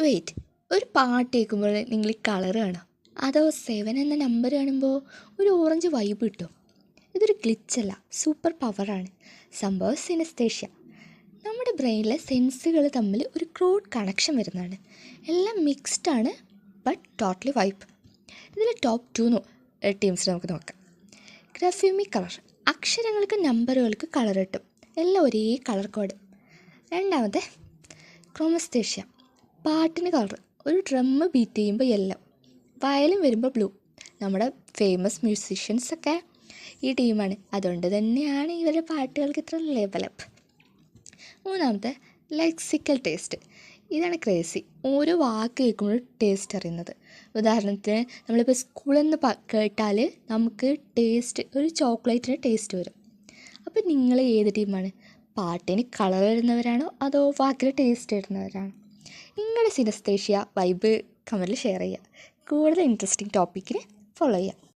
Wait, ഒരു പാട്ട് കേൾക്കുമ്പോൾ നിങ്ങൾ കളർ കാണുമോ? അതോ 7 എന്ന നമ്പർ കാണുമ്പോൾ ഒരു ഓറഞ്ച് വൈബ് കിട്ടും? ഇതൊരു ഗ്ലിച്ചല്ല, സൂപ്പർ പവറാണ്. സംഭവം സിനസ്തേഷ്യ. നമ്മുടെ ബ്രെയിനിലെ സെൻസുകൾ തമ്മിൽ ഒരു ക്രൂഡ് കണക്ഷൻ വരുന്നതാണ്. എല്ലാം മിക്സ്ഡാണ്, ബട്ട് ടോട്ടലി വൈബ്. ഇതിൽ ടോപ്പ് 2 ടീംസ് നമുക്ക് നോക്കാം. ഗ്രഫ്യൂമി കളർ, അക്ഷരങ്ങൾക്ക് നമ്പറുകൾക്ക് കളർ കിട്ടും, എല്ലാം ഒരേ കളർ കോഡ്. രണ്ടാമത്തെ ക്രോമസ്തേഷ്യ, പാട്ടിന് കളർ. ഒരു ഡ്രമ്മ് ബീറ്റ് ചെയ്യുമ്പോൾ യെല്ലോ, വയലിൻ വരുമ്പോൾ ബ്ലൂ. നമ്മുടെ ഫേമസ് മ്യൂസീഷ്യൻസൊക്കെ ഈ ടീമാണ്. അതുകൊണ്ട് തന്നെയാണ് ഇവരുടെ പാട്ടുകൾക്ക് ഇത്ര ലെവലപ്പ്. മൂന്നാമത്തെ ലെക്സിക്കൽ ടേസ്റ്റ്. ഇതാണ് ക്രേസി. ഓരോ വാക്ക് കേൾക്കുമ്പോൾ ടേസ്റ്റ് അറിയുന്നത്. ഉദാഹരണത്തിന് നമ്മളിപ്പോൾ സ്കൂളിൽ നിന്ന് കേട്ടാൽ നമുക്ക് ടേസ്റ്റ്, ഒരു ചോക്ലേറ്റിന് ടേസ്റ്റ് വരും. അപ്പോൾ നിങ്ങൾ ഏത് ടീമാണ്? പാട്ടിന് കളർ വരുന്നവരാണോ അതോ വാക്കിന് ടേസ്റ്റ് വരുന്നവരാണോ? നിങ്ങളുടെ സിനസ്തേഷ്യ വൈബ് കമൻറ്റിൽ ഷെയർ ചെയ്യുക. കൂടുതൽ ഇൻട്രസ്റ്റിംഗ് ടോപ്പിക്കിന് ഫോളോ ചെയ്യുക.